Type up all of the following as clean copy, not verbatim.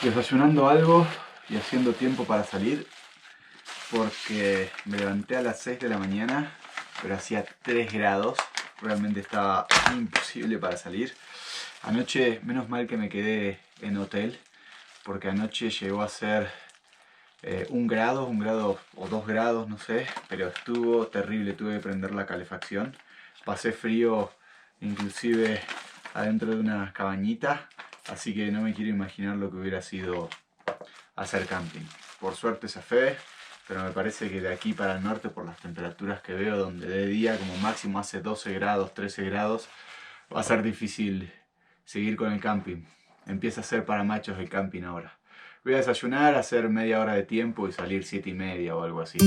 Desayunando algo y haciendo tiempo para salir porque me levanté a las 6 de la mañana, pero hacía 3 grados, realmente estaba imposible para salir. Anoche, menos mal que me quedé en hotel, porque anoche llegó a ser 1 grado o 2 grados, no sé, pero estuvo terrible, tuve que prender la calefacción. Pasé frío inclusive adentro de una cabañita, así que no me quiero imaginar lo que hubiera sido hacer camping. Por suerte zafé, pero me parece que de aquí para el norte, por las temperaturas que veo, donde de día como máximo hace 12 grados, 13 grados, va a ser difícil seguir con el camping. Empieza a ser para machos el camping ahora. Voy a desayunar, hacer media hora de tiempo y salir 7:30 o algo así.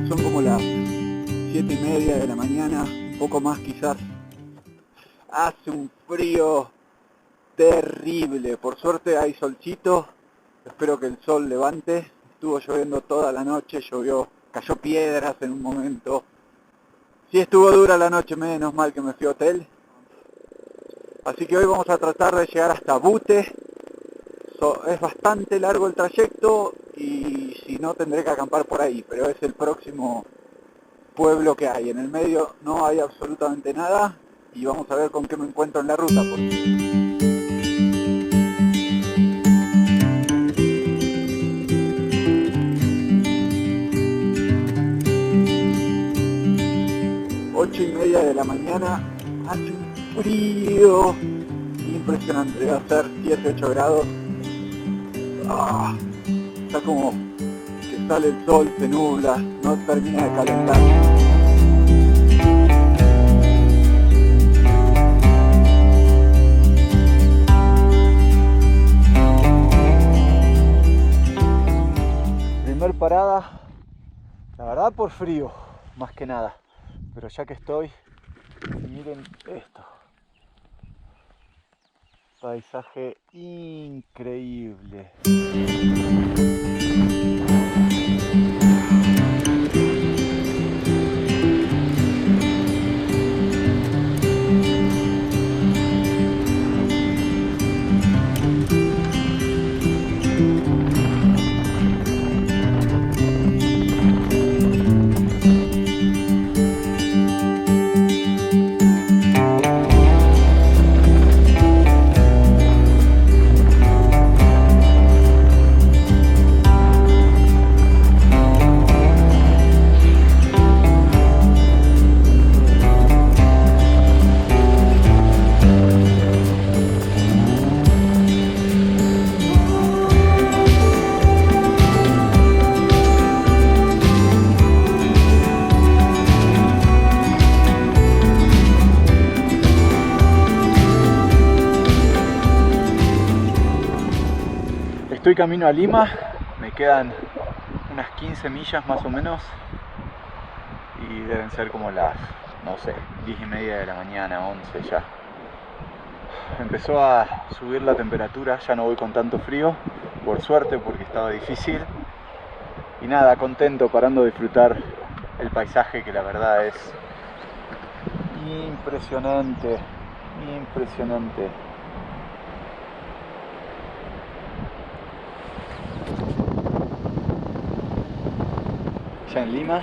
Son como las 7:30 de la mañana, un poco más quizás. Hace un frío terrible, por suerte hay solcito, espero que el sol levante. Estuvo lloviendo toda la noche, cayó piedras en un momento. Sí, estuvo dura la noche, menos mal que me fui a hotel. Así que hoy vamos a tratar de llegar hasta Bute. Es bastante largo el trayecto y si no tendré que acampar por ahí, pero es el próximo pueblo que hay. En el medio no hay absolutamente nada y vamos a ver con qué me encuentro en la ruta. Porque 8:30 de la mañana, hace un frío impresionante, debe ser 7, 8 grados. Está como que sale el sol, se nubla, no termina de calentar. Primer parada, la verdad por frío, más que nada. Pero ya que estoy, miren esto. Paisaje increíble. Estoy camino a Lima, me quedan unas 15 millas más o menos y deben ser como las, no sé, 10:30 de la mañana, 11 ya. Empezó a subir la temperatura, ya no voy con tanto frío, por suerte, porque estaba difícil. Y nada, contento, parando de disfrutar el paisaje, que la verdad es impresionante, impresionante. Ya en Lima,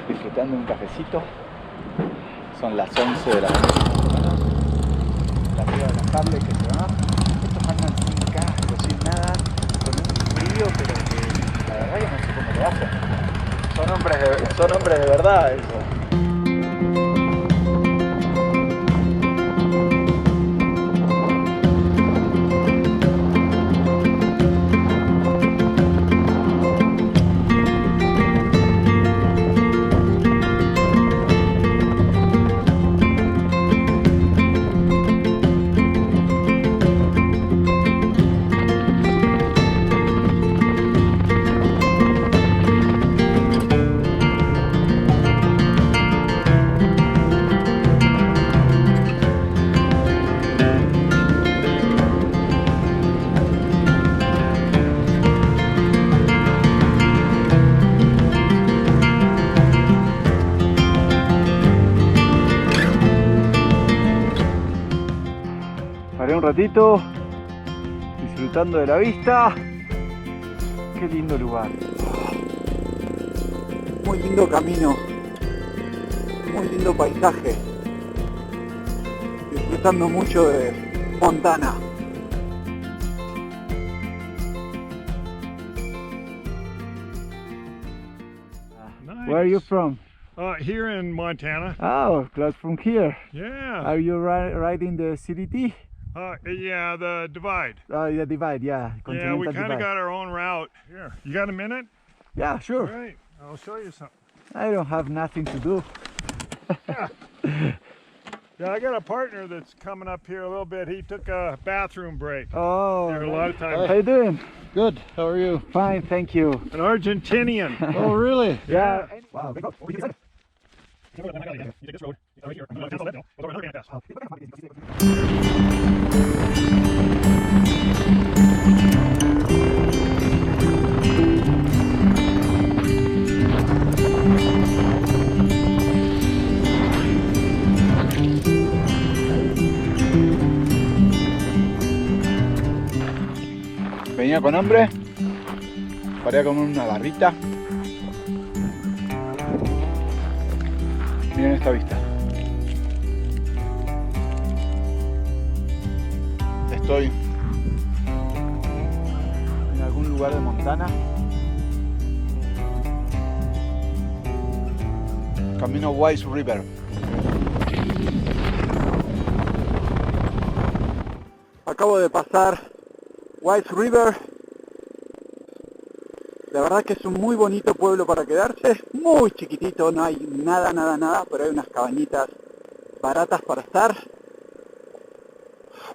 disfrutando un cafecito. Son las 11 de la mañana. La piba de la Harley que se va. Estos andan sin casco, sin nada, con un frío, pero que la verdad yo no sé cómo lo hacen. Son hombres de verdad eso. ratito disfrutando de la vista. Qué lindo lugar. Muy lindo camino. Muy lindo paisaje. Disfrutando mucho de Montana. Nice. Where are you from? Here in Montana. Oh, close from here. Yeah. Are you riding the CDT? Yeah, the Divide. Oh, yeah, Divide, yeah. Yeah, we Continental kind of Divide. got our own route. Here, you got a minute? Yeah, sure. All right, I'll show you something. I don't have nothing to do. Yeah, I got a partner that's coming up here a little bit. He took a bathroom break. Oh, There, a lot of times. how you doing? Good. How are you? Fine, thank you. An Argentinian. Oh, really? Yeah. Wow. You take this road, right here. We'll go over another pass. Venía con hambre, paré a comer una barrita. Miren esta vista. Estoy en algún lugar de Montana. Camino Wise River. Acabo de pasar Wise River. La verdad que es un muy bonito pueblo para quedarse, muy chiquitito, no hay nada, pero hay unas cabañitas baratas para estar.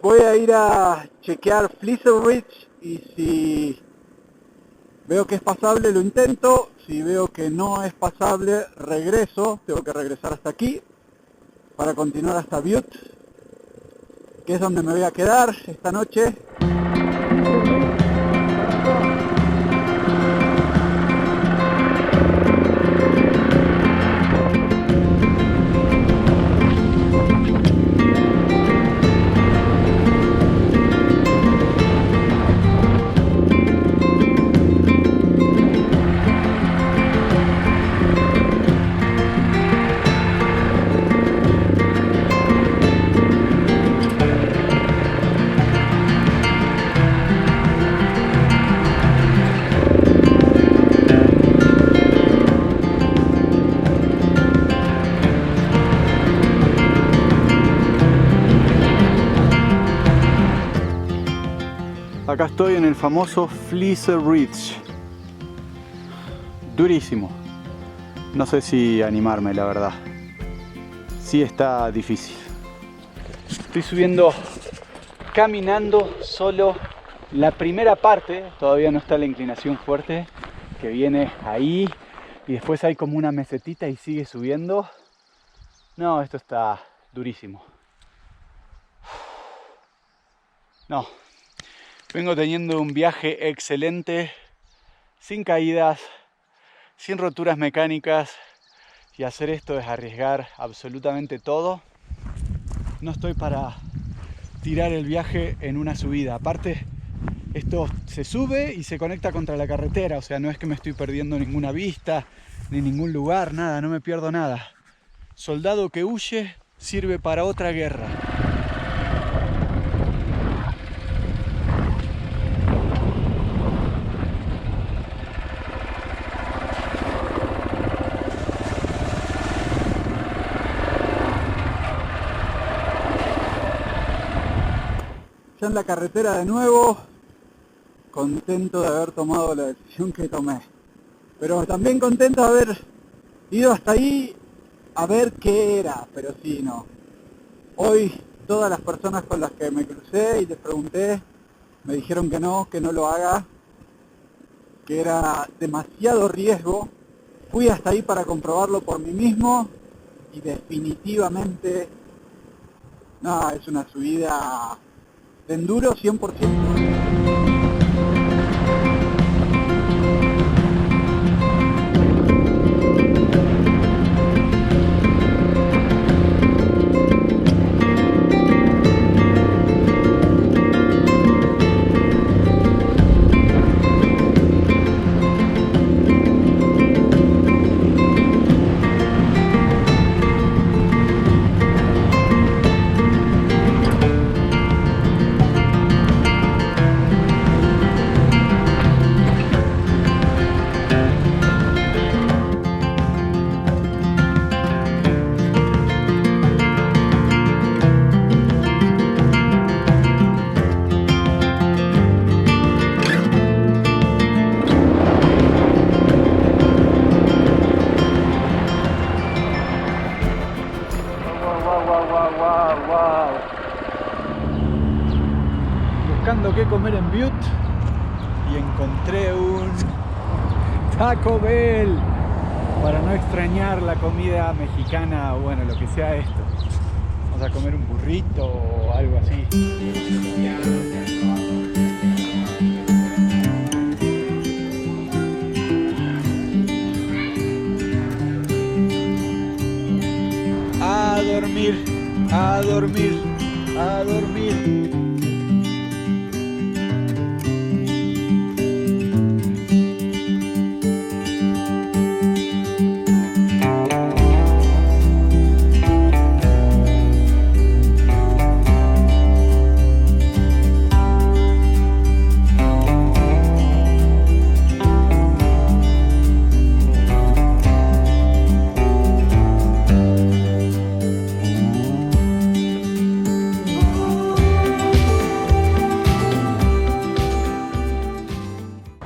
Voy a ir a chequear Fleecer Ridge y si veo que es pasable lo intento, si veo que no es pasable regreso, tengo que regresar hasta aquí para continuar hasta Butte, que es donde me voy a quedar esta noche. Acá estoy en el famoso Fleecer Ridge. Durísimo. No sé si animarme, la verdad. Sí está difícil. Estoy subiendo caminando solo la primera parte. Todavía no está la inclinación fuerte que viene ahí. Y después hay como una mesetita y sigue subiendo. No, esto está durísimo. No. Vengo teniendo un viaje excelente, sin caídas, sin roturas mecánicas, y hacer esto es arriesgar absolutamente todo. No estoy para tirar el viaje en una subida. Aparte, esto se sube y se conecta contra la carretera, o sea, no es que me estoy perdiendo ninguna vista, ni ningún lugar, nada, no me pierdo nada. Soldado que huye sirve para otra guerra. Ya en la carretera de nuevo, contento de haber tomado la decisión que tomé, pero también contento de haber ido hasta ahí a ver qué era, pero sí, no. Hoy todas las personas con las que me crucé y les pregunté, me dijeron que no lo haga, que era demasiado riesgo. Fui hasta ahí para comprobarlo por mí mismo y definitivamente, no, es una subida de enduro 100%. buscando qué comer en Butte y encontré un Taco Bell para no extrañar la comida mexicana o bueno, lo que sea esto. Vamos a comer un burrito o algo así. A dormir, a dormir, a dormir.